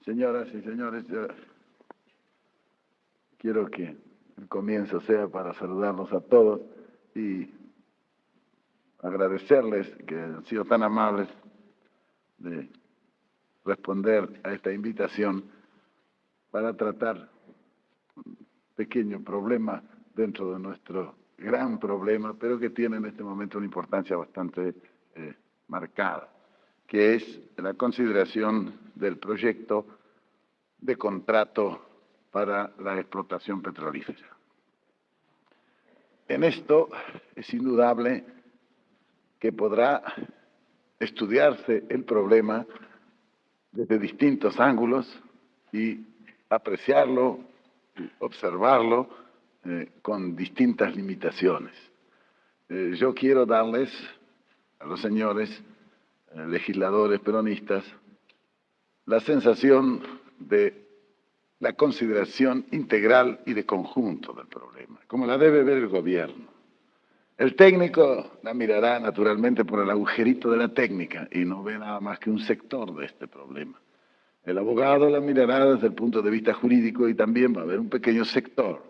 Señoras y señores, yo quiero que el comienzo sea para saludarlos a todos y agradecerles que han sido tan amables de responder a esta invitación para tratar un pequeño problema dentro de nuestro gran problema, pero que tiene en este momento una importancia bastante marcada, que es la consideración del proyecto de contrato para la explotación petrolífera. En esto es indudable que podrá estudiarse el problema desde distintos ángulos y apreciarlo, y observarlo con distintas limitaciones. Yo quiero darles a los señores legisladores peronistas la sensación de la consideración integral y de conjunto del problema, como la debe ver el gobierno. El técnico la mirará naturalmente por el agujerito de la técnica y no ve nada más que un sector de este problema. El abogado la mirará desde el punto de vista jurídico y también va a ver un pequeño sector.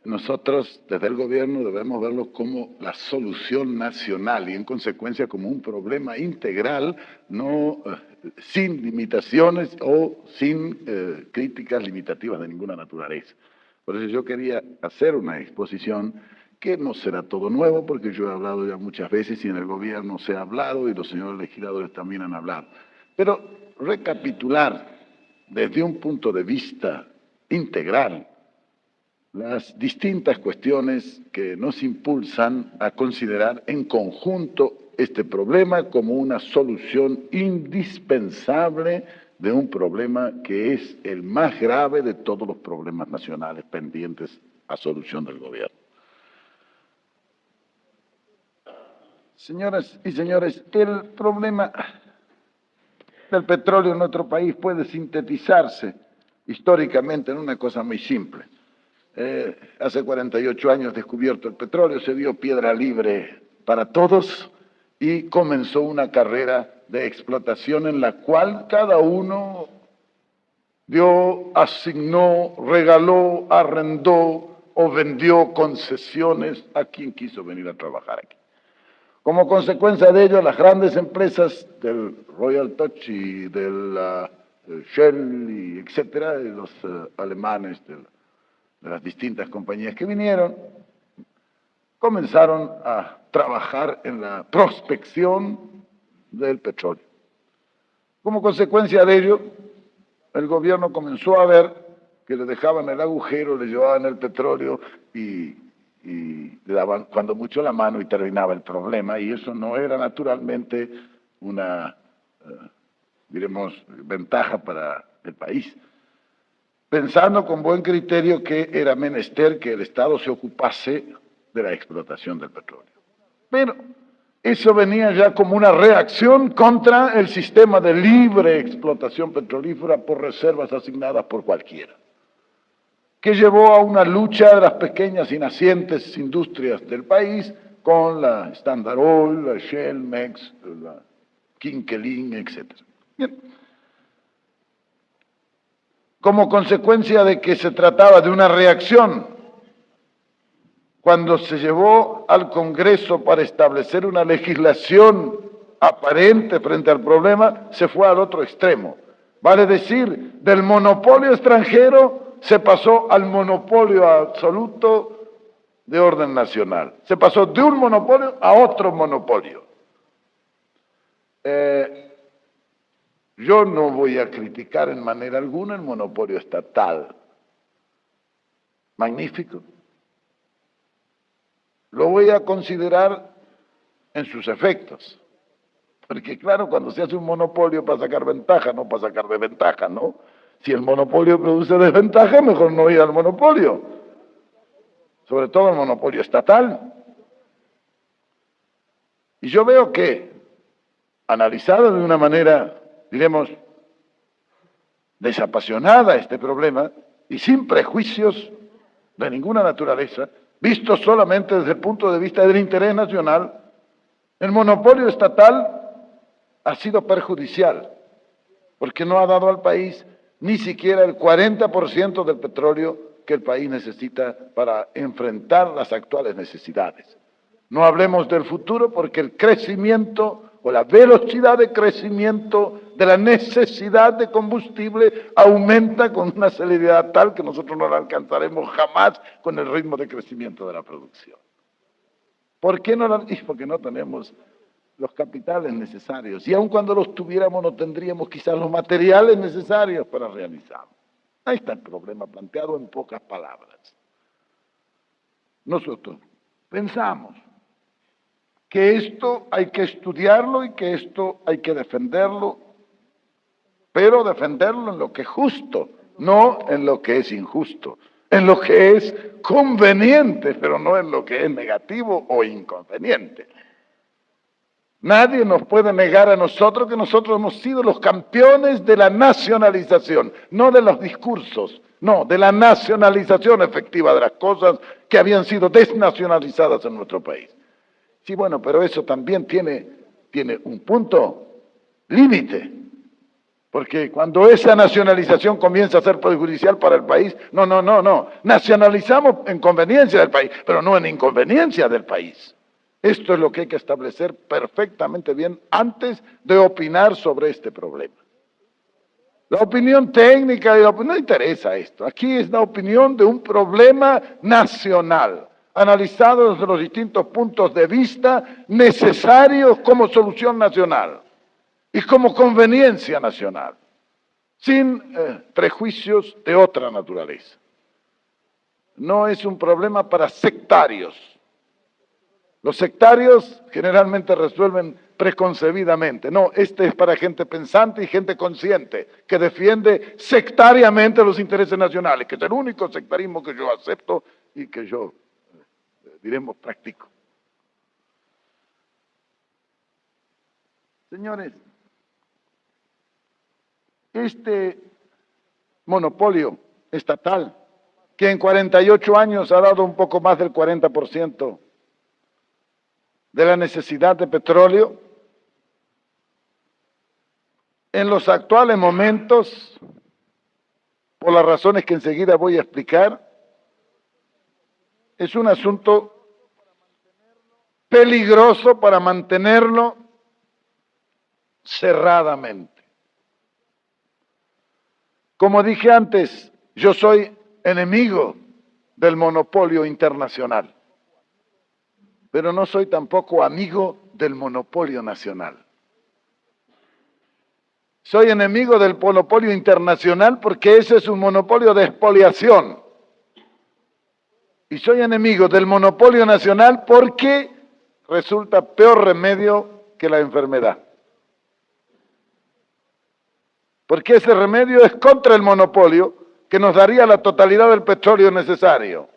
Nosotros, desde el gobierno, debemos verlo como la solución nacional y, en consecuencia, como un problema integral, no sin limitaciones o sin críticas limitativas de ninguna naturaleza. Por eso yo quería hacer una exposición que no será todo nuevo, porque yo he hablado ya muchas veces y en el gobierno se ha hablado y los señores legisladores también han hablado. Pero recapitular desde un punto de vista integral las distintas cuestiones que nos impulsan a considerar en conjunto este problema como una solución indispensable de un problema que es el más grave de todos los problemas nacionales pendientes a solución del gobierno. Señoras y señores, el problema del petróleo en nuestro país puede sintetizarse históricamente en una cosa muy simple. Hace 48 años descubierto el petróleo, se dio piedra libre para todos y comenzó una carrera de explotación en la cual cada uno dio, asignó, regaló, arrendó o vendió concesiones a quien quiso venir a trabajar aquí. Como consecuencia de ello, las grandes empresas del Royal Dutch y del Shell, y etcétera, de los alemanes, de las distintas compañías que vinieron, comenzaron a trabajar en la prospección del petróleo. Como consecuencia de ello, el gobierno comenzó a ver que le dejaban el agujero, le llevaban el petróleo y le daban cuando mucho la mano y terminaba el problema, y eso no era naturalmente una, diremos, ventaja para el país. Pensando con buen criterio que era menester que el Estado se ocupase de la explotación del petróleo. Pero eso venía ya como una reacción contra el sistema de libre explotación petrolífera por reservas asignadas por cualquiera, que llevó a una lucha de las pequeñas y nacientes industrias del país con la Standard Oil, la Shell, Mex, la Kinkelin, etc. Bien. Como consecuencia de que se trataba de una reacción, cuando se llevó al Congreso para establecer una legislación aparente frente al problema, se fue al otro extremo. Vale decir, del monopolio extranjero se pasó al monopolio absoluto de orden nacional. Se pasó de un monopolio a otro monopolio. Yo no voy a criticar en manera alguna el monopolio estatal. Magnífico. Lo voy a considerar en sus efectos. Porque claro, cuando se hace un monopolio para sacar ventaja, no para sacar desventaja, ¿no? Si el monopolio produce desventaja, mejor no ir al monopolio. Sobre todo el monopolio estatal. Y yo veo que, analizado de una manera, diremos, desapasionada este problema y sin prejuicios de ninguna naturaleza, visto solamente desde el punto de vista del interés nacional, el monopolio estatal ha sido perjudicial, porque no ha dado al país ni siquiera el 40% del petróleo que el país necesita para enfrentar las actuales necesidades. No hablemos del futuro porque el crecimiento o la velocidad de crecimiento de la necesidad de combustible aumenta con una celeridad tal que nosotros no la alcanzaremos jamás con el ritmo de crecimiento de la producción. ¿Por qué no la? Porque no tenemos los capitales necesarios. Y aun cuando los tuviéramos, no tendríamos quizás los materiales necesarios para realizarlo. Ahí está el problema planteado en pocas palabras. Nosotros pensamos que esto hay que estudiarlo y que esto hay que defenderlo, pero defenderlo en lo que es justo, no en lo que es injusto, en lo que es conveniente, pero no en lo que es negativo o inconveniente. Nadie nos puede negar a nosotros que nosotros hemos sido los campeones de la nacionalización, no de los discursos, no, de la nacionalización efectiva de las cosas que habían sido desnacionalizadas en nuestro país. Sí, bueno, pero eso también tiene un punto límite, porque cuando esa nacionalización comienza a ser perjudicial para el país, no, nacionalizamos en conveniencia del país, pero no en inconveniencia del país. Esto es lo que hay que establecer perfectamente bien antes de opinar sobre este problema. La opinión técnica no interesa esto. Aquí es la opinión de un problema nacional, analizado desde los distintos puntos de vista necesarios como solución nacional y como conveniencia nacional, sin prejuicios de otra naturaleza. No es un problema para sectarios. Los sectarios generalmente resuelven preconcebidamente. No, este es para gente pensante y gente consciente, que defiende sectariamente los intereses nacionales, que es el único sectarismo que yo acepto y que yo, diremos, practico. Señores, este monopolio estatal, que en 48 años ha dado un poco más del 40%, de la necesidad de petróleo, en los actuales momentos, por las razones que enseguida voy a explicar, es un asunto peligroso para mantenerlo cerradamente. Como dije antes, yo soy enemigo del monopolio internacional, pero no soy tampoco amigo del monopolio nacional. Soy enemigo del monopolio internacional porque ese es un monopolio de expoliación. Y soy enemigo del monopolio nacional porque resulta peor remedio que la enfermedad. Porque ese remedio es contra el monopolio que nos daría la totalidad del petróleo necesario.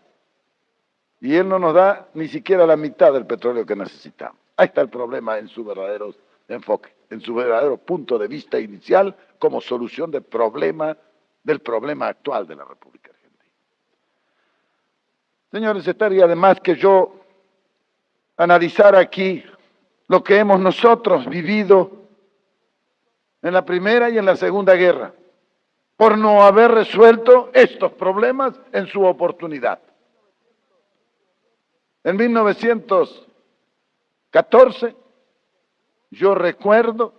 Y él no nos da ni siquiera la mitad del petróleo que necesitamos. Ahí está el problema en su verdadero enfoque, en su verdadero punto de vista inicial como solución del problema actual de la República Argentina. Señores, estaría de más que yo analizar aquí lo que hemos nosotros vivido en la Primera y en la Segunda Guerra, por no haber resuelto estos problemas en su oportunidad. En 1914, yo recuerdo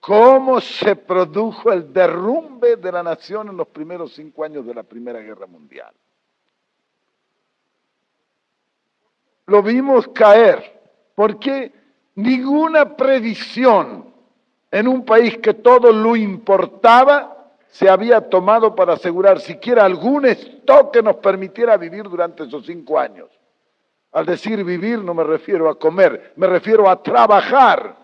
cómo se produjo el derrumbe de la nación en los primeros 5 años de la Primera Guerra Mundial. Lo vimos caer, porque ninguna previsión en un país que todo lo importaba se había tomado para asegurar siquiera algún stock que nos permitiera vivir durante esos 5 años. Al decir vivir no me refiero a comer, me refiero a trabajar.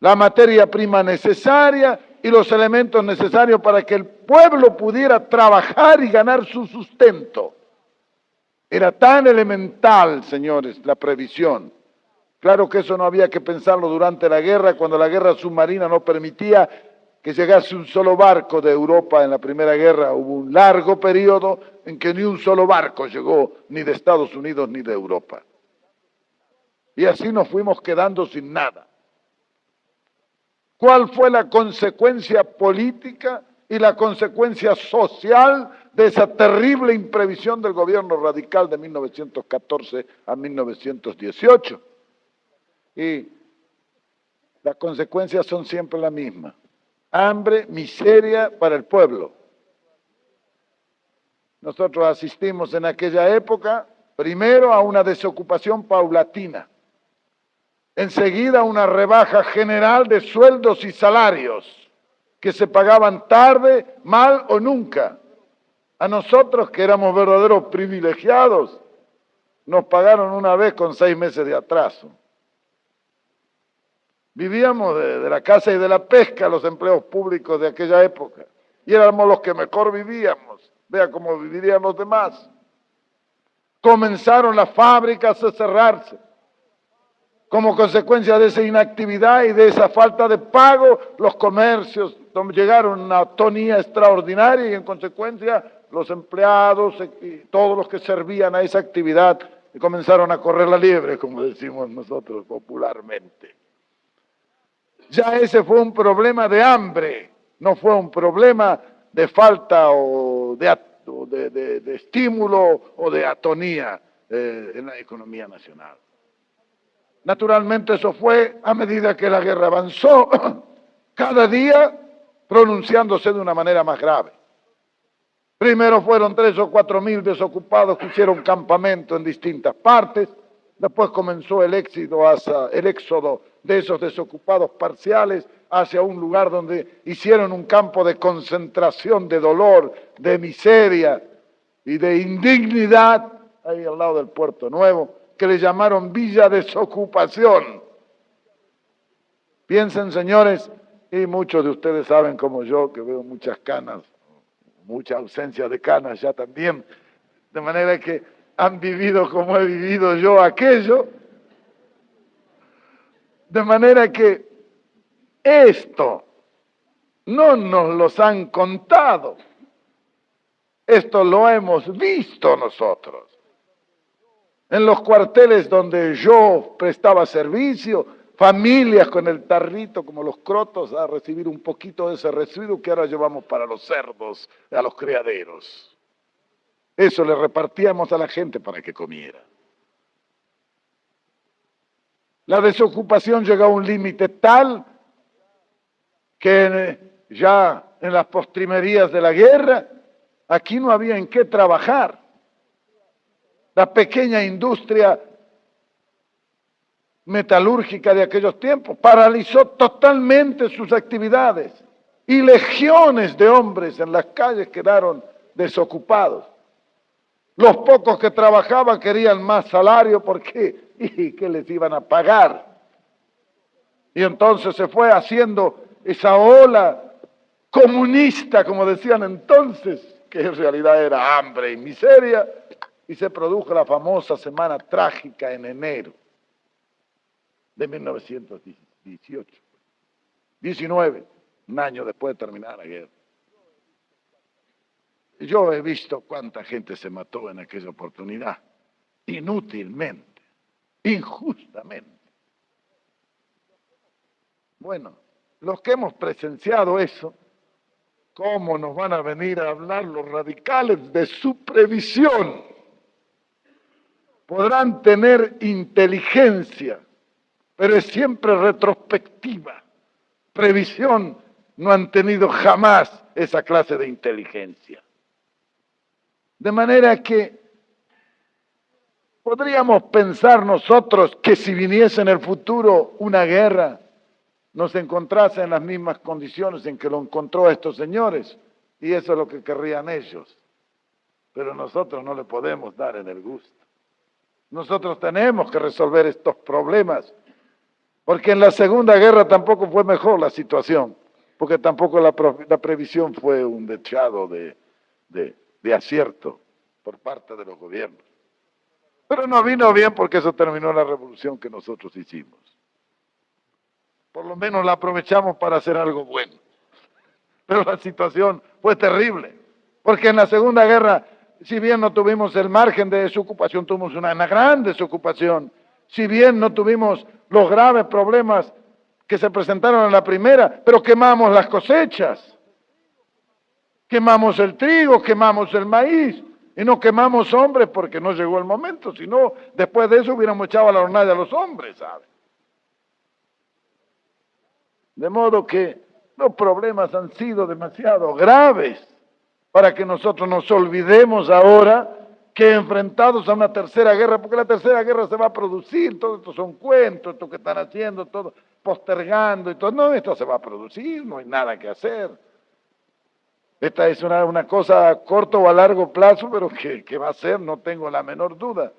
La materia prima necesaria y los elementos necesarios para que el pueblo pudiera trabajar y ganar su sustento. Era tan elemental, señores, la previsión. Claro que eso no había que pensarlo durante la guerra, cuando la guerra submarina no permitía que llegase un solo barco de Europa en la Primera Guerra. Hubo un largo periodo en que ni un solo barco llegó ni de Estados Unidos ni de Europa. Y así nos fuimos quedando sin nada. ¿Cuál fue la consecuencia política y la consecuencia social de esa terrible imprevisión del gobierno radical de 1914 a 1918. Y las consecuencias son siempre las mismas. Hambre, miseria para el pueblo. Nosotros asistimos en aquella época, primero a una desocupación paulatina, enseguida a una rebaja general de sueldos y salarios, que se pagaban tarde, mal o nunca. A nosotros, que éramos verdaderos privilegiados, nos pagaron una vez con 6 meses de atraso. Vivíamos de la caza y de la pesca, los empleos públicos de aquella época, y éramos los que mejor vivíamos. Vea cómo vivirían los demás. Comenzaron las fábricas a cerrarse. Como consecuencia de esa inactividad y de esa falta de pago, los comercios llegaron a una atonía extraordinaria y en consecuencia los empleados y todos los que servían a esa actividad comenzaron a correr la liebre, como decimos nosotros popularmente. Ya ese fue un problema de hambre, no fue un problema de falta o de estímulo o de atonía en la economía nacional. Naturalmente eso fue a medida que la guerra avanzó, cada día pronunciándose de una manera más grave. Primero fueron 3 o 4 mil desocupados que hicieron campamento en distintas partes, después comenzó el éxodo de esos desocupados parciales hacia un lugar donde hicieron un campo de concentración de dolor, de miseria y de indignidad, ahí al lado del Puerto Nuevo, que le llamaron Villa Desocupación. Piensen, señores, y muchos de ustedes saben como yo, que veo muchas canas, mucha ausencia de canas ya también, de manera que han vivido como he vivido yo aquello, de manera que esto no nos los han contado, esto lo hemos visto nosotros. En los cuarteles donde yo prestaba servicio, familias con el tarrito como los crotos a recibir un poquito de ese residuo que ahora llevamos para los cerdos, a los criaderos. Eso le repartíamos a la gente para que comiera. La desocupación llegó a un límite tal que ya en las postrimerías de la guerra, aquí no había en qué trabajar. La pequeña industria metalúrgica de aquellos tiempos paralizó totalmente sus actividades y legiones de hombres en las calles quedaron desocupados. Los pocos que trabajaban querían más salario porque ¿y qué les iban a pagar? Y entonces se fue haciendo esa ola comunista, como decían entonces, que en realidad era hambre y miseria, y se produjo la famosa semana trágica en enero de 1918. 19, un año después de terminar la guerra. Yo he visto cuánta gente se mató en aquella oportunidad, inútilmente, injustamente. Bueno, los que hemos presenciado eso, ¿cómo nos van a venir a hablar los radicales de su previsión? Podrán tener inteligencia, pero es siempre retrospectiva. Previsión no han tenido jamás esa clase de inteligencia. De manera que podríamos pensar nosotros que si viniese en el futuro una guerra, nos encontrase en las mismas condiciones en que lo encontró a estos señores, y eso es lo que querrían ellos. Pero nosotros no le podemos dar en el gusto. Nosotros tenemos que resolver estos problemas, porque en la Segunda Guerra tampoco fue mejor la situación, porque tampoco la previsión fue un dechado de acierto por parte de los gobiernos. Pero no vino bien porque eso terminó la revolución que nosotros hicimos. Por lo menos la aprovechamos para hacer algo bueno. Pero la situación fue terrible, porque en la Segunda Guerra, si bien no tuvimos el margen de desocupación, tuvimos una gran desocupación. Si bien no tuvimos los graves problemas que se presentaron en la primera, pero quemamos las cosechas. Quemamos el trigo, quemamos el maíz, y no quemamos hombres porque no llegó el momento, sino después de eso hubiéramos echado a la hornalla a los hombres, ¿sabes? De modo que los problemas han sido demasiado graves para que nosotros nos olvidemos ahora que enfrentados a una tercera guerra, porque la tercera guerra se va a producir, todo esto son cuentos, esto que están haciendo, todo postergando y todo, no, esto se va a producir, no hay nada que hacer. Esta es una cosa a corto o a largo plazo, pero que va a ser, no tengo la menor duda.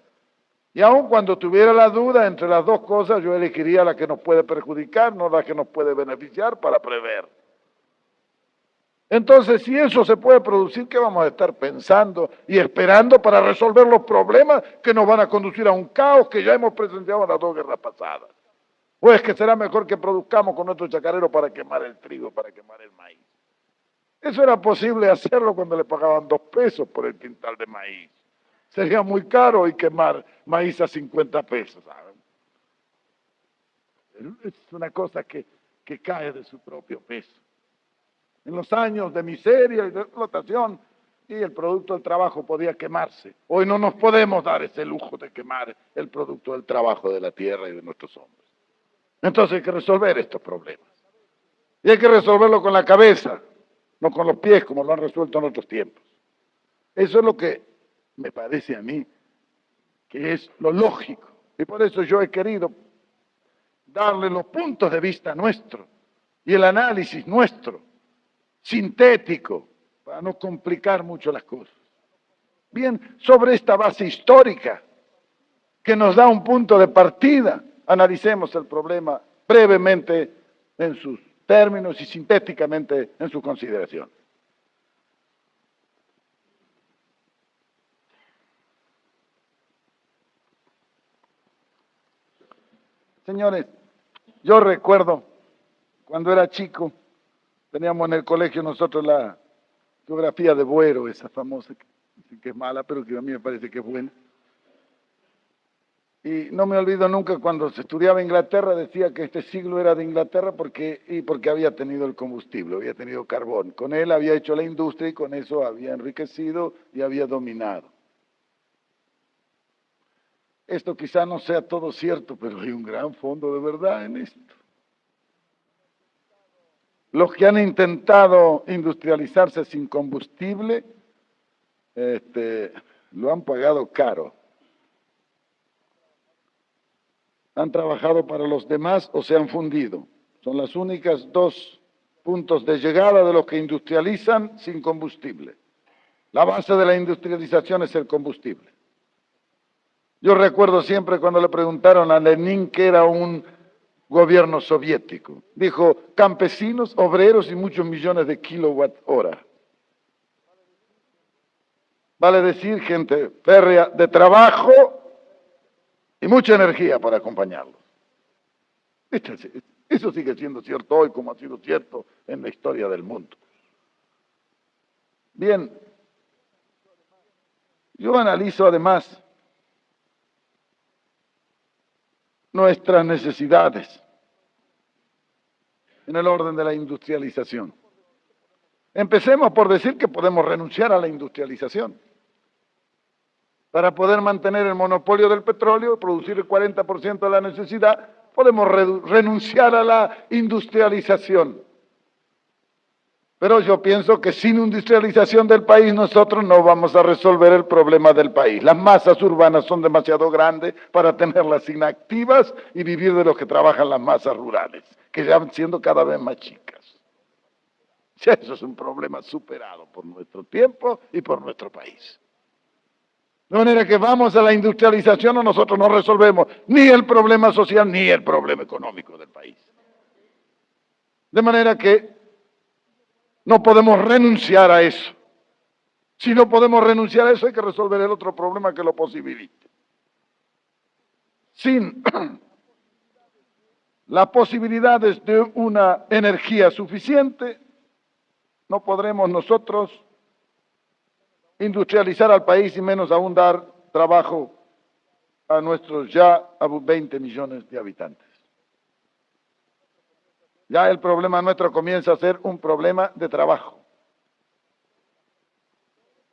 Y aun cuando tuviera la duda entre las dos cosas, yo elegiría la que nos puede perjudicar, no la que nos puede beneficiar para prever. Entonces, si eso se puede producir, ¿qué vamos a estar pensando y esperando para resolver los problemas que nos van a conducir a un caos que ya hemos presenciado en las dos guerras pasadas? ¿O es que será mejor que produzcamos con nuestro chacarero para quemar el trigo, para quemar el maíz? Eso era posible hacerlo cuando le pagaban 2 pesos por el quintal de maíz. Sería muy caro y quemar maíz a 50 pesos, ¿saben? Es una cosa que cae de su propio peso. En los años de miseria y de explotación, y el producto del trabajo podía quemarse. Hoy no nos podemos dar ese lujo de quemar el producto del trabajo de la tierra y de nuestros hombres. Entonces hay que resolver estos problemas. Y hay que resolverlo con la cabeza, no con los pies, como lo han resuelto en otros tiempos. Eso es lo que me parece a mí que es lo lógico. Y por eso yo he querido darle los puntos de vista nuestros y el análisis nuestro, sintético, para no complicar mucho las cosas. Bien, sobre esta base histórica que nos da un punto de partida, analicemos el problema brevemente en sus términos y sintéticamente en su consideración. Señores, yo recuerdo cuando era chico, teníamos en el colegio nosotros la geografía de Buero, esa famosa, que es mala, pero que a mí me parece que es buena. Y no me olvido nunca cuando se estudiaba Inglaterra, decía que este siglo era de Inglaterra porque había tenido el combustible, había tenido carbón. Con él había hecho la industria y con eso había enriquecido y había dominado. Esto quizá no sea todo cierto, pero hay un gran fondo de verdad en esto. Los que han intentado industrializarse sin combustible, lo han pagado caro. Han trabajado para los demás o se han fundido. Son las únicas dos puntos de llegada de los que industrializan sin combustible. La base de la industrialización es el combustible. Yo recuerdo siempre cuando le preguntaron a Lenin qué era un gobierno soviético. Dijo, campesinos, obreros y muchos millones de kilowatt hora. Vale decir, gente férrea de trabajo y mucha energía para acompañarlos. Eso sigue siendo cierto hoy como ha sido cierto en la historia del mundo. Bien, yo analizo además nuestras necesidades en el orden de la industrialización. Empecemos por decir que podemos renunciar a la industrialización. Para poder mantener el monopolio del petróleo y producir el 40% de la necesidad, podemos renunciar a la industrialización. Pero yo pienso que sin industrialización del país nosotros no vamos a resolver el problema del país. Las masas urbanas son demasiado grandes para tenerlas inactivas y vivir de los que trabajan las masas rurales, que ya van siendo cada vez más chicas. Eso es un problema superado por nuestro tiempo y por nuestro país. De manera que vamos a la industrialización o nosotros no resolvemos ni el problema social ni el problema económico del país. De manera que no podemos renunciar a eso. Si no podemos renunciar a eso, hay que resolver el otro problema que lo posibilite. Sin las posibilidades de una energía suficiente, no podremos nosotros industrializar al país y menos aún dar trabajo a nuestros ya 20 millones de habitantes. Ya el problema nuestro comienza a ser un problema de trabajo.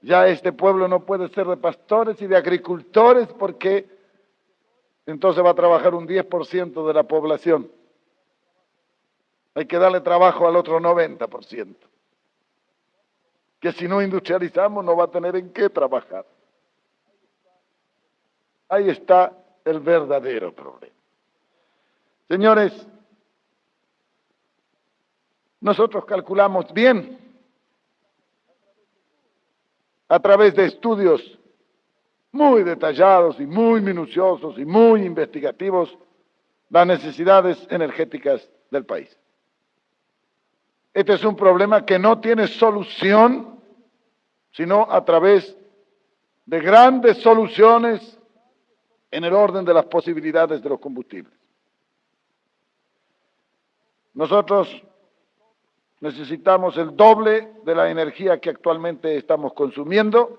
Ya este pueblo no puede ser de pastores y de agricultores porque entonces va a trabajar un 10% de la población. Hay que darle trabajo al otro 90%, que si no industrializamos no va a tener en qué trabajar. Ahí está el verdadero problema. Señores, nosotros calculamos bien, a través de estudios muy detallados y muy minuciosos y muy investigativos, las necesidades energéticas del país. Este es un problema que no tiene solución, sino a través de grandes soluciones en el orden de las posibilidades de los combustibles. Nosotros necesitamos el doble de la energía que actualmente estamos consumiendo.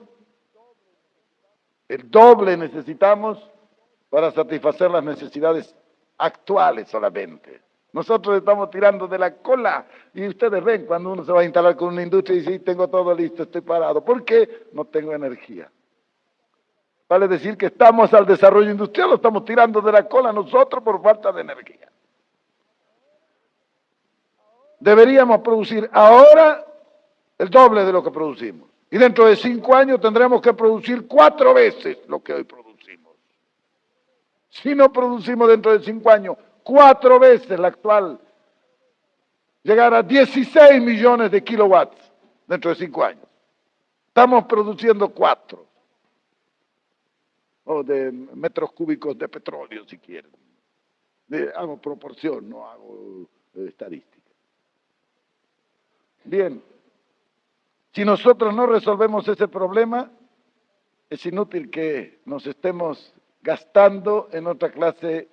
El doble necesitamos para satisfacer las necesidades actuales solamente. Nosotros estamos tirando de la cola y ustedes ven cuando uno se va a instalar con una industria y dice, tengo todo listo, estoy parado. ¿Por qué? No tengo energía. Vale decir que estamos al desarrollo industrial, lo estamos tirando de la cola nosotros por falta de energía. Deberíamos producir ahora el doble de lo que producimos. Y dentro de 5 años tendremos que producir 4 veces lo que hoy producimos. Si no producimos dentro de 5 años 4 veces la actual, llegar a 16 millones de kilowatts dentro de 5 años. Estamos produciendo 4. O de metros cúbicos de petróleo, si quieren. Hago proporción, no hago estadística. Bien, si nosotros no resolvemos ese problema, es inútil que nos estemos gastando en otra clase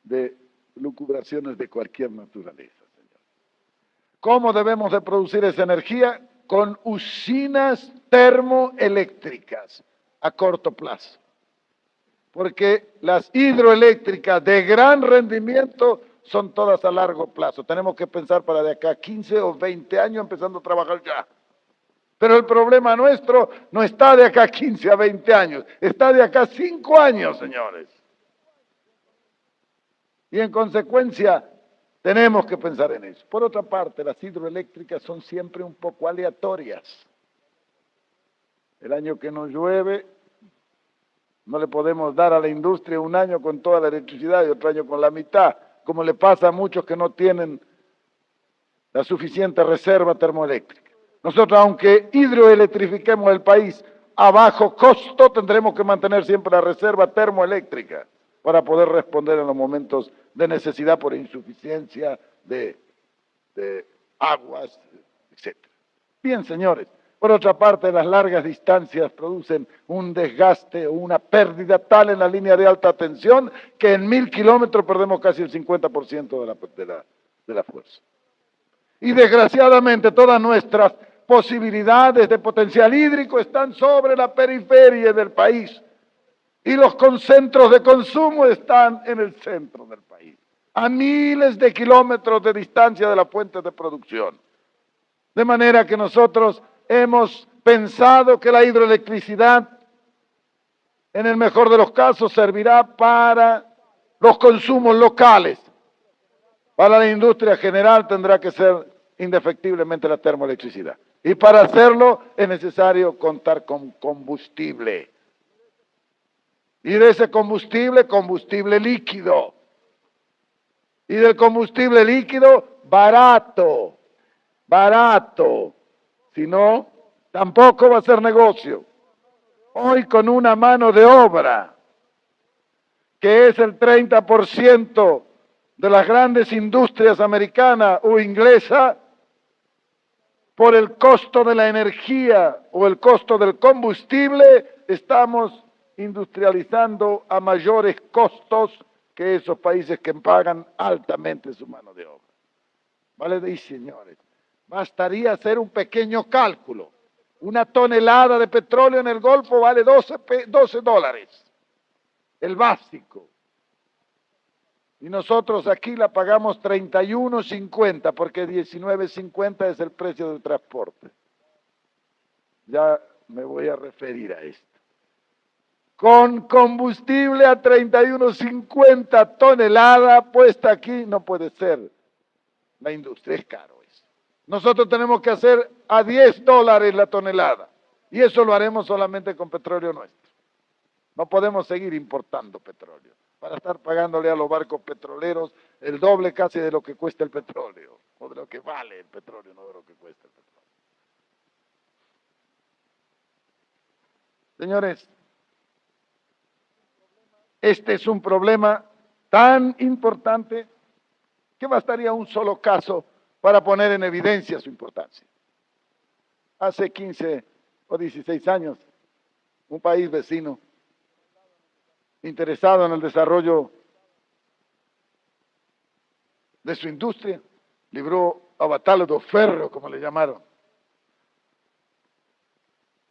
de lucubraciones de cualquier naturaleza, señor. ¿Cómo debemos de producir esa energía? Con usinas termoeléctricas a corto plazo. Porque las hidroeléctricas de gran rendimiento son todas a largo plazo. Tenemos que pensar para de acá a 15 o 20 años empezando a trabajar ya. Pero el problema nuestro no está de acá a 15 a 20 años, está de acá a 5 años, señores. Y en consecuencia, tenemos que pensar en eso. Por otra parte, las hidroeléctricas son siempre un poco aleatorias. El año que no llueve, no le podemos dar a la industria un año con toda la electricidad y otro año con la mitad, como le pasa a muchos que no tienen la suficiente reserva termoeléctrica. Nosotros, aunque hidroelectrifiquemos el país a bajo costo, tendremos que mantener siempre la reserva termoeléctrica para poder responder en los momentos de necesidad por insuficiencia de aguas, etc. Bien, señores. Por otra parte, las largas distancias producen un desgaste o una pérdida tal en la línea de alta tensión que en 1000 kilómetros perdemos casi el 50% de la fuerza. Y desgraciadamente todas nuestras posibilidades de potencial hídrico están sobre la periferia del país y los concentros de consumo están en el centro del país, a miles de kilómetros de distancia de la fuente de producción. De manera que nosotros hemos pensado que la hidroelectricidad, en el mejor de los casos, servirá para los consumos locales. Para la industria general tendrá que ser indefectiblemente la termoelectricidad. Y para hacerlo es necesario contar con combustible. Y de ese combustible, combustible líquido. Y del combustible líquido, barato. Barato. Si no, tampoco va a ser negocio. Hoy con una mano de obra, que es el 30% de las grandes industrias americanas o inglesas, por el costo de la energía o el costo del combustible, estamos industrializando a mayores costos que esos países que pagan altamente su mano de obra. ¿Vale? Y señores, bastaría hacer un pequeño cálculo. Una tonelada de petróleo en el Golfo vale $12. El básico. Y nosotros aquí la pagamos 31.50 porque 19.50 es el precio del transporte. Ya me voy a referir a esto. Con combustible a 31.50 tonelada puesta aquí, no puede ser. La industria es caro eso. Nosotros tenemos que hacer a $10 la tonelada. Y eso lo haremos solamente con petróleo nuestro. No podemos seguir importando petróleo para estar pagándole a los barcos petroleros el doble casi de lo que cuesta el petróleo, o de lo que vale el petróleo, no de lo que cuesta el petróleo. Señores, este es un problema tan importante que bastaría un solo caso para poner en evidencia su importancia. Hace 15 o 16 años, un país vecino interesado en el desarrollo de su industria, libró a batalha do ferro, como le llamaron,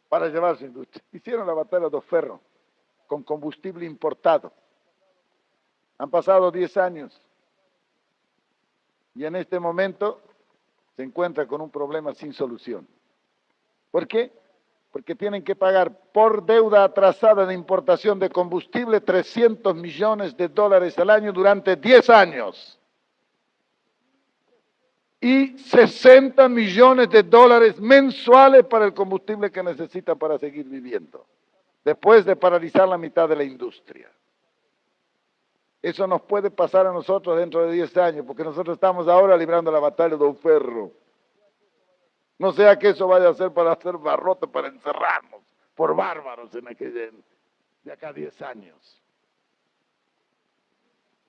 para llevar su industria. Hicieron la batalha do ferro con combustible importado. Han pasado 10 años y en este momento se encuentra con un problema sin solución. ¿Por qué? Porque tienen que pagar por deuda atrasada de importación de combustible $300 millones al año durante 10 años. Y $60 millones mensuales para el combustible que necesitan para seguir viviendo, después de paralizar la mitad de la industria. Eso nos puede pasar a nosotros dentro de 10 años, porque nosotros estamos ahora librando la batalla de un ferro. No sea que eso vaya a ser para hacer barrote, para encerrarnos por bárbaros en de acá a 10 años.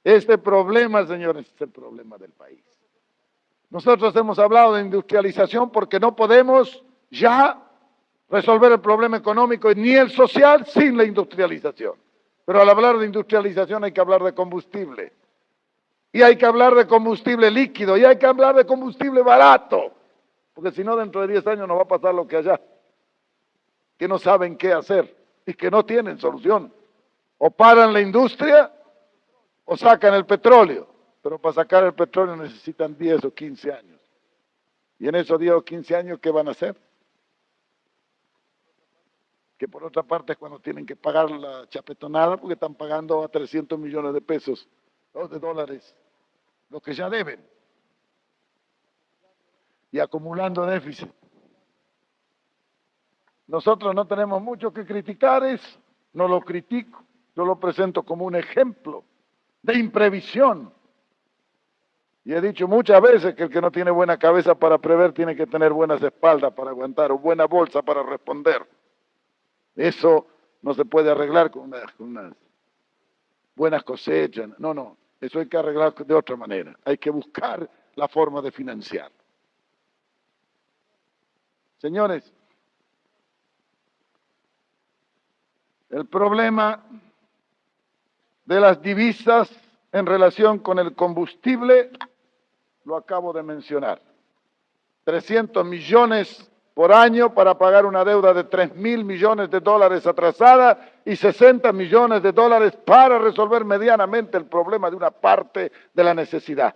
Este problema, señores, es el problema del país. Nosotros hemos hablado de industrialización porque no podemos ya resolver el problema económico ni el social sin la industrialización. Pero al hablar de industrialización hay que hablar de combustible. Y hay que hablar de combustible líquido. Y hay que hablar de combustible barato. Porque si no, dentro de 10 años nos va a pasar lo que allá. Que no saben qué hacer y que no tienen solución. O paran la industria o sacan el petróleo. Pero para sacar el petróleo necesitan 10 o 15 años. Y en esos 10 o 15 años, ¿qué van a hacer? Que por otra parte es cuando tienen que pagar la chapetonada porque están pagando a 300 millones de pesos o de dólares, lo que ya deben. Y acumulando déficit. Nosotros no tenemos mucho que criticar eso, no lo critico, yo lo presento como un ejemplo de imprevisión. Y he dicho muchas veces que el que no tiene buena cabeza para prever tiene que tener buenas espaldas para aguantar o buena bolsa para responder. Eso no se puede arreglar con unas buenas cosechas. No, eso hay que arreglar de otra manera. Hay que buscar la forma de financiar. Señores, el problema de las divisas en relación con el combustible lo acabo de mencionar. 300 millones por año para pagar una deuda de $3.000 millones atrasada y $60 millones para resolver medianamente el problema de una parte de la necesidad.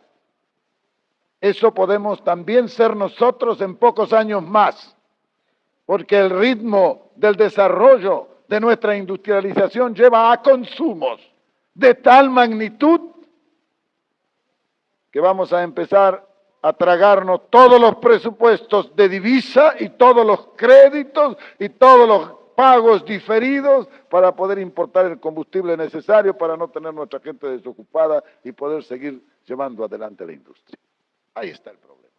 Eso podemos también ser nosotros en pocos años más, porque el ritmo del desarrollo de nuestra industrialización lleva a consumos de tal magnitud que vamos a empezar a tragarnos todos los presupuestos de divisa y todos los créditos y todos los pagos diferidos para poder importar el combustible necesario para no tener nuestra gente desocupada y poder seguir llevando adelante la industria. Ahí está el problema.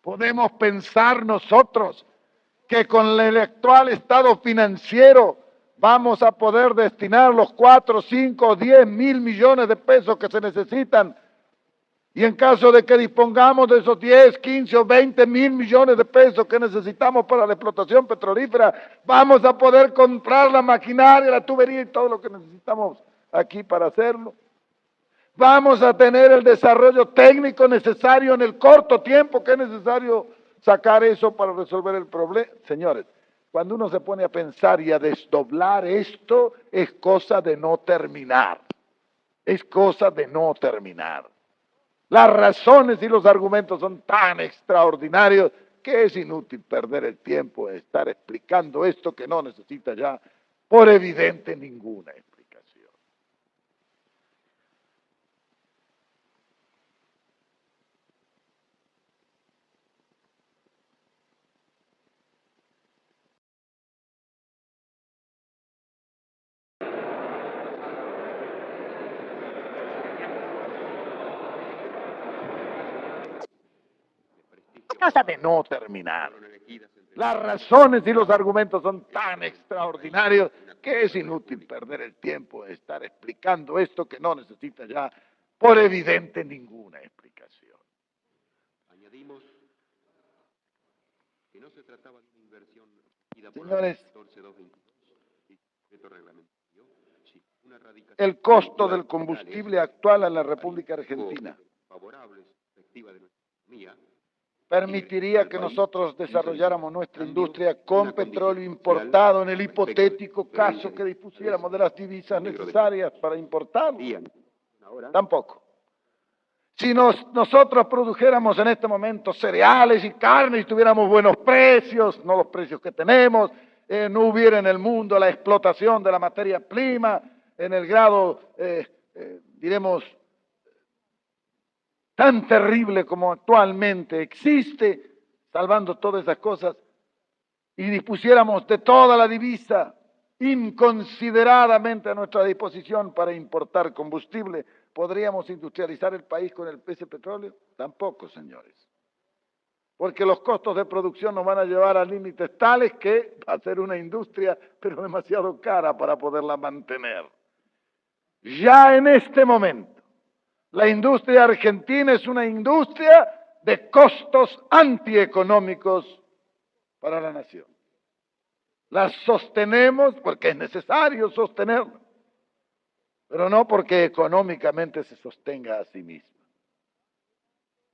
Podemos pensar nosotros que con el actual estado financiero vamos a poder destinar los 4, 5 o 10 mil millones de pesos que se necesitan. Y en caso de que dispongamos de esos 10, 15 o 20 mil millones de pesos que necesitamos para la explotación petrolífera, vamos a poder comprar la maquinaria, la tubería y todo lo que necesitamos aquí para hacerlo. Vamos a tener el desarrollo técnico necesario en el corto tiempo que es necesario sacar eso para resolver el problema. Señores, cuando uno se pone a pensar y a desdoblar esto, es cosa de no terminar. Es cosa de no terminar. Las razones y los argumentos son tan extraordinarios que es inútil perder el tiempo en estar explicando esto que no necesita ya, por evidente, ninguna explicación. Cosa de no terminar. Las razones y los argumentos son tan extraordinarios que es inútil perder el tiempo en estar explicando esto que no necesita ya, por evidente, ninguna explicación. Añadimos que no se trataba de una inversión Señores, una radicación el costo del combustible actual en la República Argentina favorable perspectiva de nuestra economía permitiría que nosotros desarrolláramos nuestra industria con petróleo importado en el hipotético caso que dispusiéramos de las divisas necesarias para importarlo. Tampoco. Si nosotros produjéramos en este momento cereales y carne y tuviéramos buenos precios, no los precios que tenemos, no hubiera en el mundo la explotación de la materia prima en el grado, diremos, tan terrible como actualmente existe, salvando todas esas cosas, y dispusiéramos de toda la divisa inconsideradamente a nuestra disposición para importar combustible, ¿podríamos industrializar el país con ese petróleo? Tampoco, señores. Porque los costos de producción nos van a llevar a límites tales que va a ser una industria, pero demasiado cara para poderla mantener. Ya en este momento, la industria argentina es una industria de costos antieconómicos para la nación. La sostenemos porque es necesario sostenerla, pero no porque económicamente se sostenga a sí misma.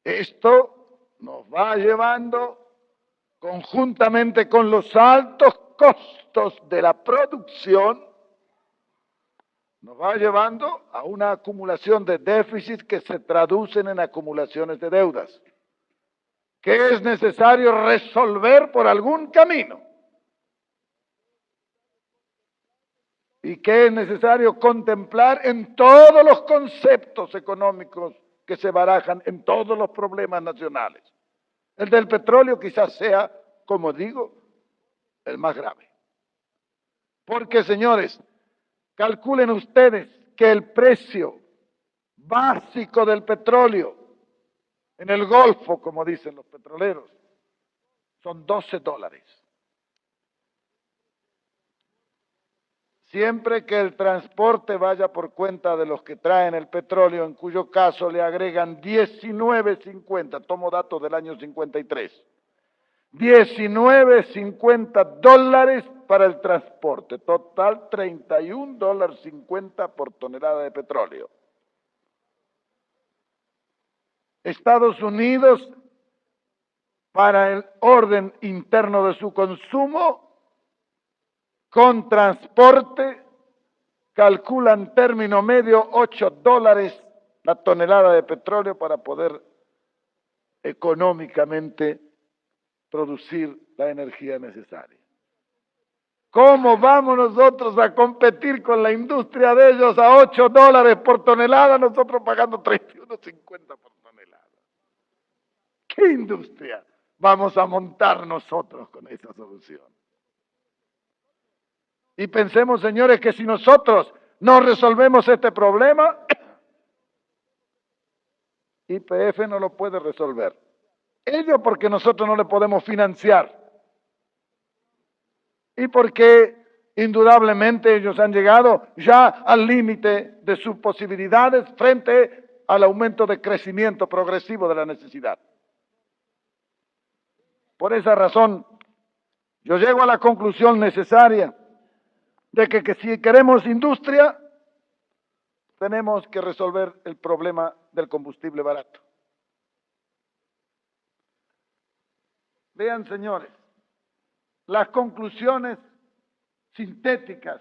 Esto nos va llevando, conjuntamente con los altos costos de la producción, nos va llevando a una acumulación de déficits que se traducen en acumulaciones de deudas, que es necesario resolver por algún camino y que es necesario contemplar en todos los conceptos económicos que se barajan en todos los problemas nacionales. El del petróleo quizás sea, como digo, el más grave. Porque, señores, calculen ustedes que el precio básico del petróleo en el Golfo, como dicen los petroleros, son $12. Siempre que el transporte vaya por cuenta de los que traen el petróleo, en cuyo caso le agregan 19.50, tomo datos del año 53, $19.50 para el transporte, total $31.50 por tonelada de petróleo. Estados Unidos, para el orden interno de su consumo, con transporte, calcula en término medio $8 la tonelada de petróleo para poder económicamente producir la energía necesaria. ¿Cómo vamos nosotros a competir con la industria de ellos a $8 por tonelada, nosotros pagando $31.50 por tonelada? ¿Qué industria vamos a montar nosotros con esa solución? Y pensemos, señores, que si nosotros no resolvemos este problema, YPF no lo puede resolver. Ello porque nosotros no le podemos financiar. Y porque indudablemente ellos han llegado ya al límite de sus posibilidades frente al aumento de crecimiento progresivo de la necesidad. Por esa razón, yo llego a la conclusión necesaria de que si queremos industria, tenemos que resolver el problema del combustible barato. Vean, señores, las conclusiones sintéticas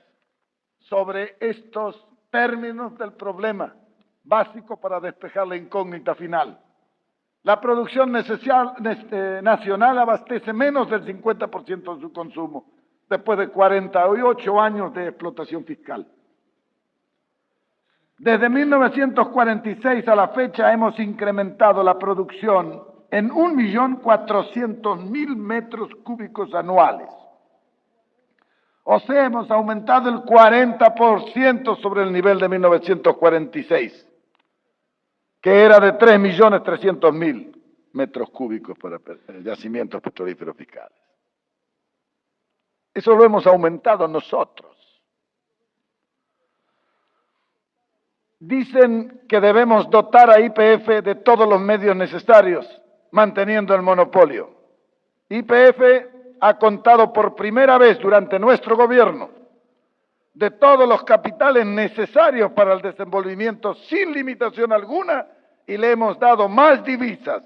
sobre estos términos del problema básico para despejar la incógnita final. La producción nacional abastece menos del 50% de su consumo, después de 48 años de explotación fiscal. Desde 1946 a la fecha hemos incrementado la producción en 1.400.000 metros cúbicos anuales. O sea, hemos aumentado el 40% sobre el nivel de 1946, que era de 3.300.000 metros cúbicos para yacimientos petrolíferos fiscales. Eso lo hemos aumentado nosotros. Dicen que debemos dotar a YPF de todos los medios necesarios, manteniendo el monopolio. YPF ha contado por primera vez durante nuestro gobierno de todos los capitales necesarios para el desenvolvimiento sin limitación alguna y le hemos dado más divisas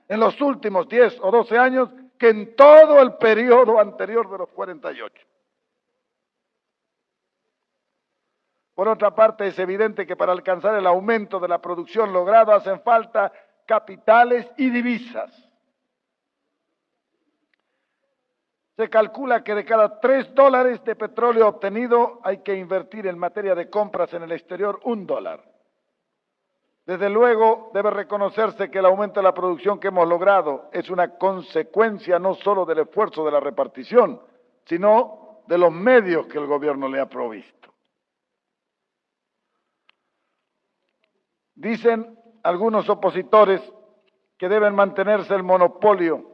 en los últimos 10 o 12 años que en todo el periodo anterior de los 48. Por otra parte, es evidente que para alcanzar el aumento de la producción logrado hacen falta capitales y divisas. Se calcula que de cada $3 de petróleo obtenido hay que invertir en materia de compras en el exterior $1. Desde luego, debe reconocerse que el aumento de la producción que hemos logrado es una consecuencia no solo del esfuerzo de la repartición, sino de los medios que el gobierno le ha provisto. Dicen algunos opositores que deben mantenerse el monopolio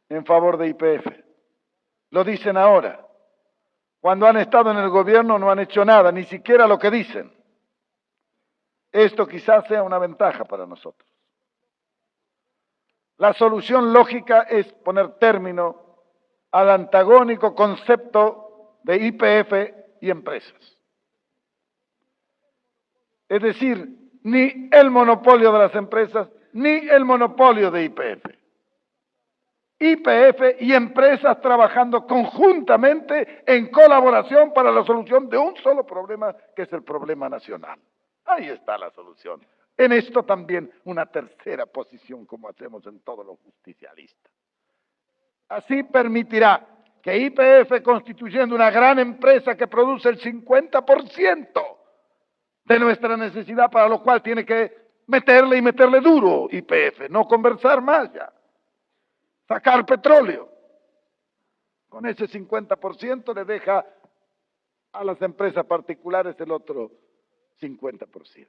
en favor de YPF. Lo dicen ahora. Cuando han estado en el gobierno no han hecho nada, ni siquiera lo que dicen. Esto quizás sea una ventaja para nosotros. La solución lógica es poner término al antagónico concepto de YPF y empresas. Es decir, ni el monopolio de las empresas, ni el monopolio de YPF. YPF y empresas trabajando conjuntamente en colaboración para la solución de un solo problema, que es el problema nacional. Ahí está la solución. En esto también una tercera posición, como hacemos en todos los justicialistas. Así permitirá que YPF, constituyendo una gran empresa que produce el 50% de nuestra necesidad, para lo cual tiene que meterle duro YPF, no conversar más ya. Sacar petróleo. Con ese 50% le deja a las empresas particulares el otro 50%.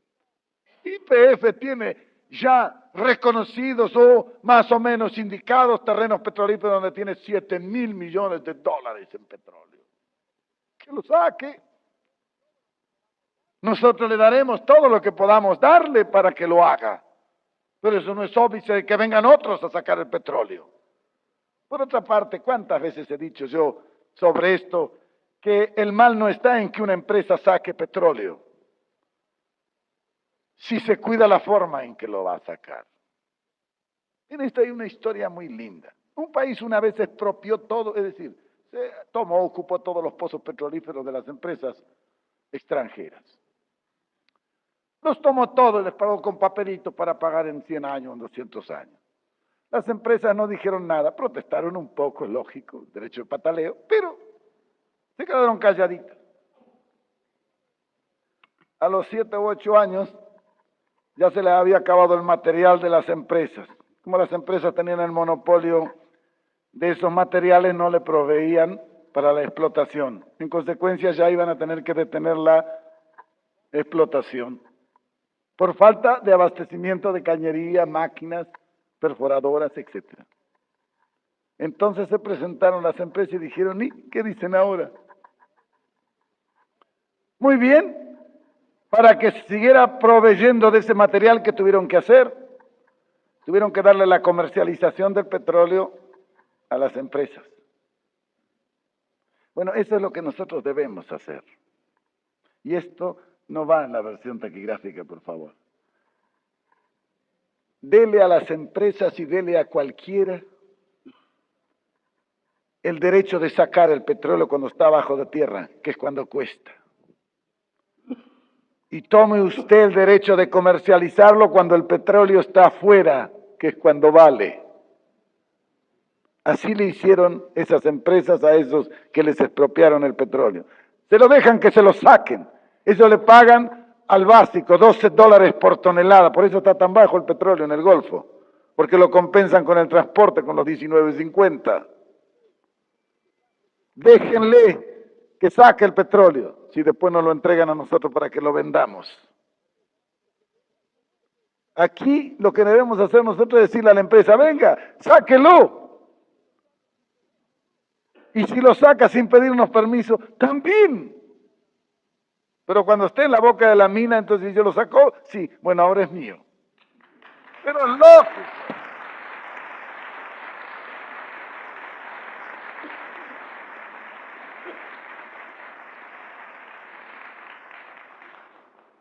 YPF tiene ya reconocidos o más o menos indicados terrenos petrolíferos donde tiene $7.000 millones en petróleo. Que lo saque. Nosotros le daremos todo lo que podamos darle para que lo haga. Pero eso no es óbice de que vengan otros a sacar el petróleo. Por otra parte, ¿cuántas veces he dicho yo sobre esto? Que el mal no está en que una empresa saque petróleo, si se cuida la forma en que lo va a sacar. En esto hay una historia muy linda. Un país una vez expropió todo, es decir, ocupó todos los pozos petrolíferos de las empresas extranjeras. Los tomó todos y les pagó con papelitos para pagar en 100 años, en 200 años. Las empresas no dijeron nada, protestaron un poco, lógico, derecho de pataleo, pero se quedaron calladitas. A los 7 u 8 años ya se les había acabado el material de las empresas. Como las empresas tenían el monopolio de esos materiales, no le proveían para la explotación. En consecuencia, ya iban a tener que detener la explotación por falta de abastecimiento de cañería, máquinas, perforadoras, etc. Entonces se presentaron las empresas y dijeron, ¿y qué dicen ahora? Muy bien, para que siguiera proveyendo de ese material que tuvieron que hacer, tuvieron que darle la comercialización del petróleo a las empresas. Bueno, eso es lo que nosotros debemos hacer. Y esto no va en la versión taquigráfica, por favor. Dele a las empresas y dele a cualquiera el derecho de sacar el petróleo cuando está bajo de tierra, que es cuando cuesta. y tome usted el derecho de comercializarlo cuando el petróleo está afuera, que es cuando vale. Así le hicieron esas empresas a esos que les expropiaron el petróleo. Se lo dejan que se lo saquen. Ellos le pagan al básico $12 por tonelada. Por eso está tan bajo el petróleo en el Golfo. Porque lo compensan con el transporte, con los 19.50. Déjenle que saque el petróleo, si después nos lo entregan a nosotros para que lo vendamos. Aquí lo que debemos hacer nosotros es decirle a la empresa, venga, sáquelo. Y si lo saca sin pedirnos permiso, también. Pero cuando esté en la boca de la mina, entonces yo lo saco, sí, bueno, ahora es mío. Pero lógico.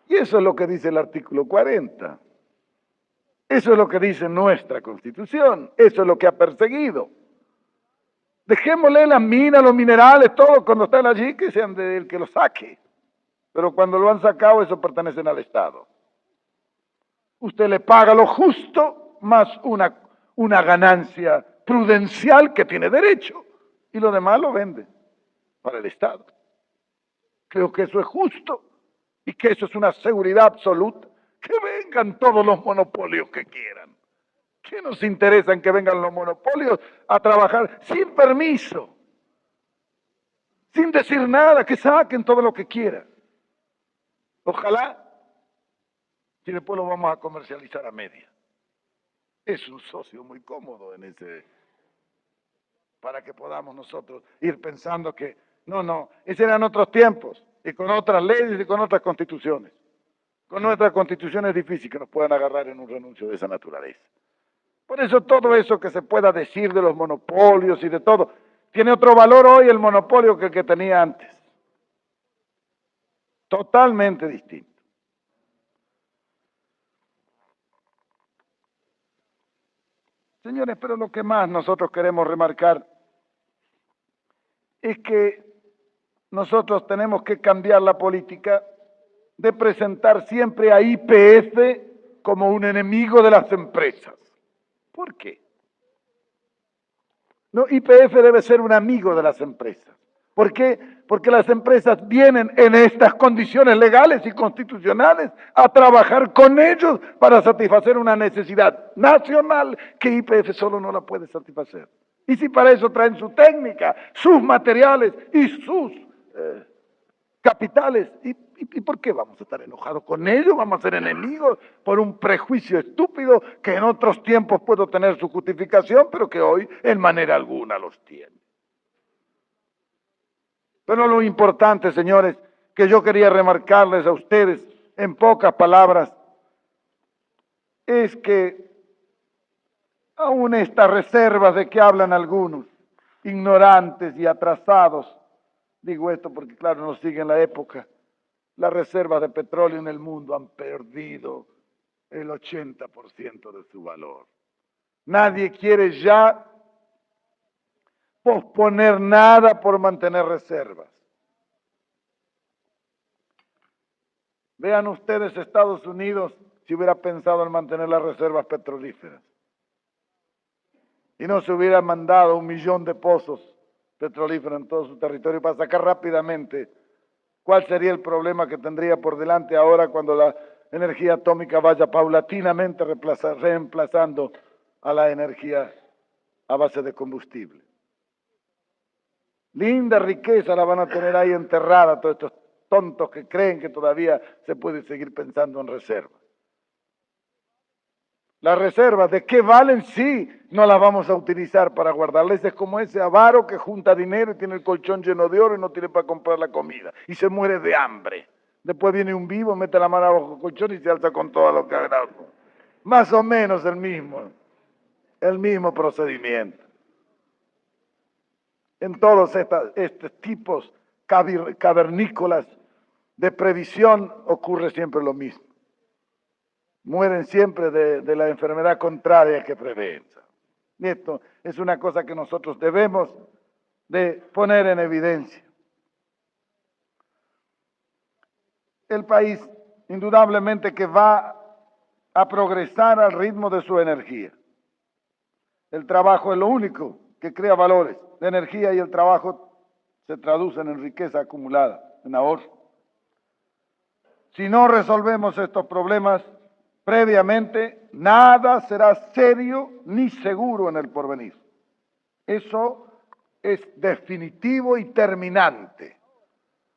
Y eso es lo que dice el artículo 40. Eso es lo que dice nuestra Constitución. Eso es lo que ha perseguido. Dejémosle las minas, los minerales, todo cuando están allí, que sean del que lo saque. Pero cuando lo han sacado, eso pertenece al Estado. Usted le paga lo justo más una ganancia prudencial que tiene derecho. Y lo demás lo vende para el Estado. Creo que eso es justo y que eso es una seguridad absoluta. Que vengan todos los monopolios que quieran. ¿Qué nos interesa en que vengan los monopolios a trabajar sin permiso? Sin decir nada, que saquen todo lo que quieran. Ojalá, si después lo vamos a comercializar a media. Es un socio muy cómodo en ese, para que podamos nosotros ir pensando que, no, esos eran otros tiempos, y con otras leyes y con otras constituciones. Con nuestra constitución es difícil que nos puedan agarrar en un renuncio de esa naturaleza. Por eso todo eso que se pueda decir de los monopolios y de todo, tiene otro valor hoy el monopolio que el que tenía antes. Totalmente distinto. Señores, pero lo que más nosotros queremos remarcar es que nosotros tenemos que cambiar la política de presentar siempre a YPF como un enemigo de las empresas. ¿Por qué? No, YPF debe ser un amigo de las empresas. ¿Por qué? Porque las empresas vienen en estas condiciones legales y constitucionales a trabajar con ellos para satisfacer una necesidad nacional que YPF solo no la puede satisfacer. Y si para eso traen su técnica, sus materiales y sus capitales, ¿y por qué vamos a estar enojados con ellos? ¿Vamos a ser enemigos por un prejuicio estúpido que en otros tiempos pudo tener su justificación, pero que hoy en manera alguna los tiene? Pero lo importante, señores, que yo quería remarcarles a ustedes en pocas palabras, es que aún estas reservas de que hablan algunos, ignorantes y atrasados, digo esto porque claro, no siguen la época, las reservas de petróleo en el mundo han perdido el 80% de su valor. Nadie quiere ya posponer nada por mantener reservas. Vean ustedes Estados Unidos si hubiera pensado en mantener las reservas petrolíferas y no se hubiera mandado 1 millón de pozos petrolíferos en todo su territorio para sacar rápidamente, ¿cuál sería el problema que tendría por delante ahora cuando la energía atómica vaya paulatinamente reemplazando a la energía a base de combustible? Linda riqueza la van a tener ahí enterrada todos estos tontos que creen que todavía se puede seguir pensando en reservas. Las reservas, ¿de qué valen? Sí, no las vamos a utilizar para guardarles. Es como ese avaro que junta dinero y tiene el colchón lleno de oro y no tiene para comprar la comida. Y se muere de hambre. Después viene un vivo, mete la mano abajo del colchón y se alza con todo lo que ha ganado. Más o menos el mismo procedimiento. En todos estos tipos cavernícolas de previsión ocurre siempre lo mismo. Mueren siempre de la enfermedad contraria que prevén. Y esto es una cosa que nosotros debemos de poner en evidencia. El país indudablemente que va a progresar al ritmo de su energía. El trabajo es lo único que crea valores. La energía y el trabajo se traducen en riqueza acumulada, en ahorro. Si no resolvemos estos problemas previamente, nada será serio ni seguro en el porvenir. Eso es definitivo y terminante.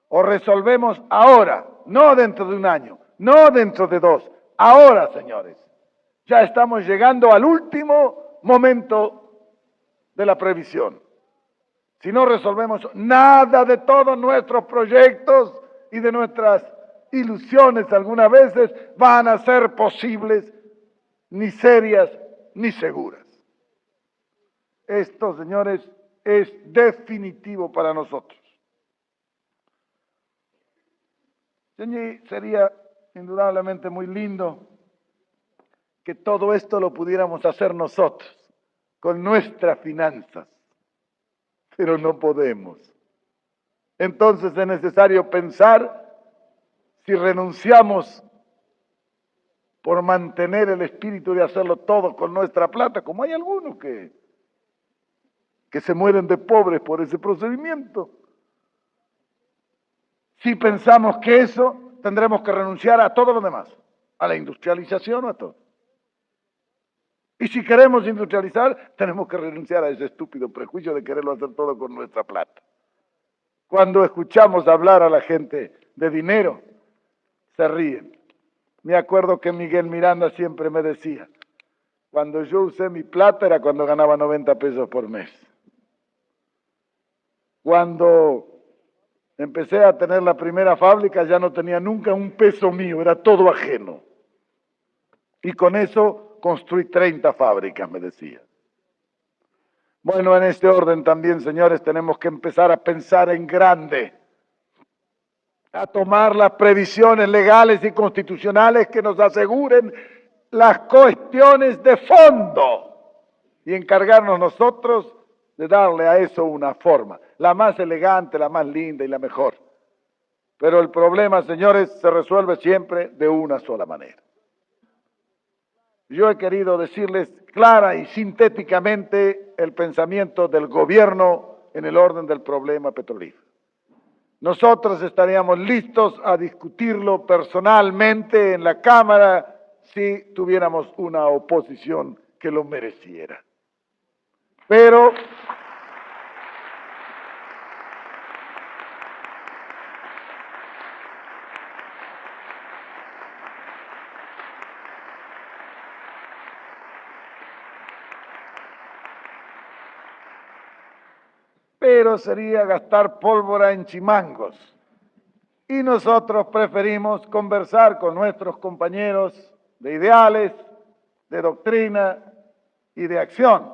O resolvemos ahora, no dentro de un año, no dentro de 2, ahora, señores. Ya estamos llegando al último momento de la previsión. Si no resolvemos nada de todos nuestros proyectos y de nuestras ilusiones algunas veces van a ser posibles, ni serias ni seguras. Esto, señores, es definitivo para nosotros. Sería indudablemente muy lindo que todo esto lo pudiéramos hacer nosotros, con nuestras finanzas, pero no podemos. Entonces es necesario pensar si renunciamos por mantener el espíritu de hacerlo todo con nuestra plata, como hay algunos que se mueren de pobres por ese procedimiento. Si pensamos que eso, tendremos que renunciar a todo lo demás, a la industrialización o a todo. Y si queremos industrializar, tenemos que renunciar a ese estúpido prejuicio de quererlo hacer todo con nuestra plata. Cuando escuchamos hablar a la gente de dinero, se ríen. Me acuerdo que Miguel Miranda siempre me decía, cuando yo usé mi plata era cuando ganaba 90 pesos por mes. Cuando empecé a tener la primera fábrica ya no tenía nunca un peso mío, era todo ajeno. Y con eso construí 30 fábricas, me decía. Bueno, en este orden también, señores, tenemos que empezar a pensar en grande, a tomar las previsiones legales y constitucionales que nos aseguren las cuestiones de fondo y encargarnos nosotros de darle a eso una forma, la más elegante, la más linda y la mejor. Pero el problema, señores, se resuelve siempre de una sola manera. Yo he querido decirles clara y sintéticamente el pensamiento del gobierno en el orden del problema petrolífero. Nosotros estaríamos listos a discutirlo personalmente en la Cámara si tuviéramos una oposición que lo mereciera. Pero sería gastar pólvora en chimangos. Y nosotros preferimos conversar con nuestros compañeros de ideales, de doctrina y de acción,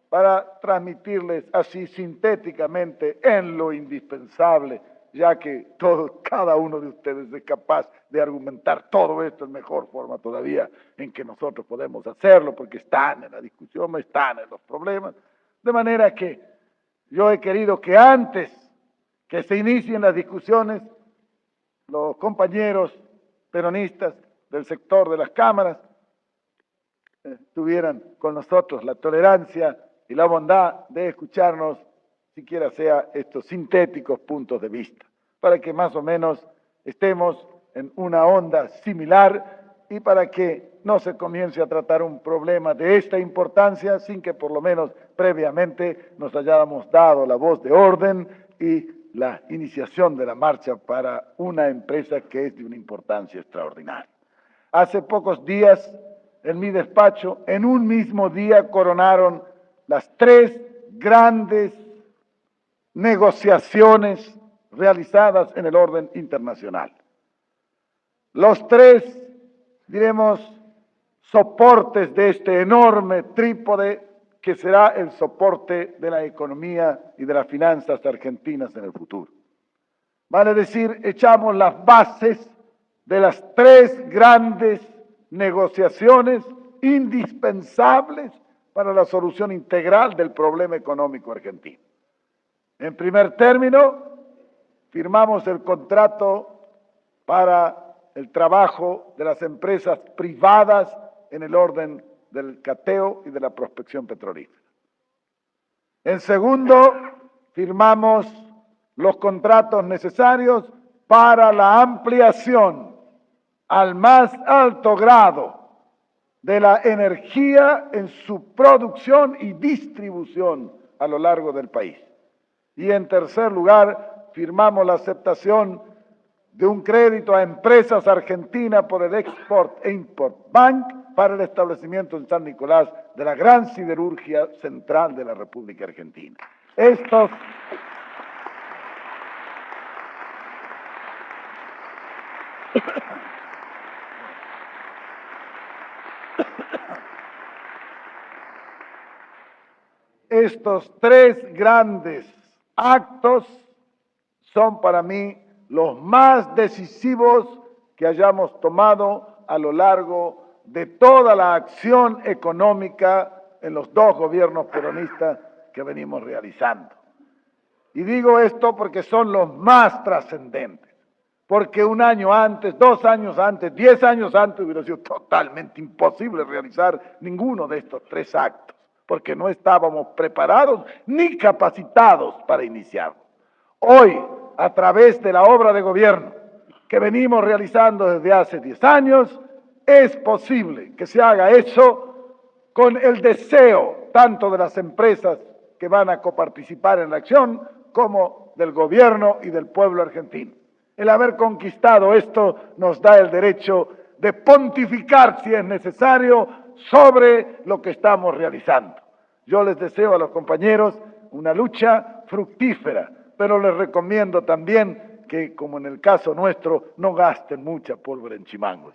para transmitirles así sintéticamente en lo indispensable, ya que cada uno de ustedes es capaz de argumentar todo esto en mejor forma todavía en que nosotros podemos hacerlo, porque están en la discusión, están en los problemas, de manera que yo he querido que antes que se inicien las discusiones, los compañeros peronistas del sector de las cámaras tuvieran con nosotros la tolerancia y la bondad de escucharnos, siquiera sea estos sintéticos puntos de vista, para que más o menos estemos en una onda similar y para que no se comience a tratar un problema de esta importancia sin que por lo menos previamente nos hayamos dado la voz de orden y la iniciación de la marcha para una empresa que es de una importancia extraordinaria. Hace pocos días, en mi despacho, en un mismo día coronaron las 3 grandes negociaciones realizadas en el orden internacional. Los 3, diremos, soportes de este enorme trípode que será el soporte de la economía y de las finanzas argentinas en el futuro. Vale decir, echamos las bases de las 3 grandes negociaciones indispensables para la solución integral del problema económico argentino. En primer término, firmamos el contrato para el trabajo de las empresas privadas en el orden del cateo y de la prospección petrolífera. En segundo, firmamos los contratos necesarios para la ampliación al más alto grado de la energía en su producción y distribución a lo largo del país. Y en tercer lugar, firmamos la aceptación de un crédito a empresas argentinas por el Export e Import Bank para el establecimiento en San Nicolás de la gran siderurgia central de la República Argentina. Estos tres grandes actos son para mí los más decisivos que hayamos tomado a lo largo de toda la acción económica en los dos gobiernos peronistas que venimos realizando. Y digo esto porque son los más trascendentes, porque un año antes, 2 años antes, 10 años antes hubiera sido totalmente imposible realizar ninguno de estos tres actos, porque no estábamos preparados ni capacitados para iniciarlo. Hoy, a través de la obra de gobierno que venimos realizando desde hace 10 años, es posible que se haga eso con el deseo tanto de las empresas que van a coparticipar en la acción como del gobierno y del pueblo argentino. El haber conquistado esto nos da el derecho de pontificar, si es necesario, sobre lo que estamos realizando. Yo les deseo a los compañeros una lucha fructífera, pero les recomiendo también que, como en el caso nuestro, no gasten mucha pólvora en chimangos.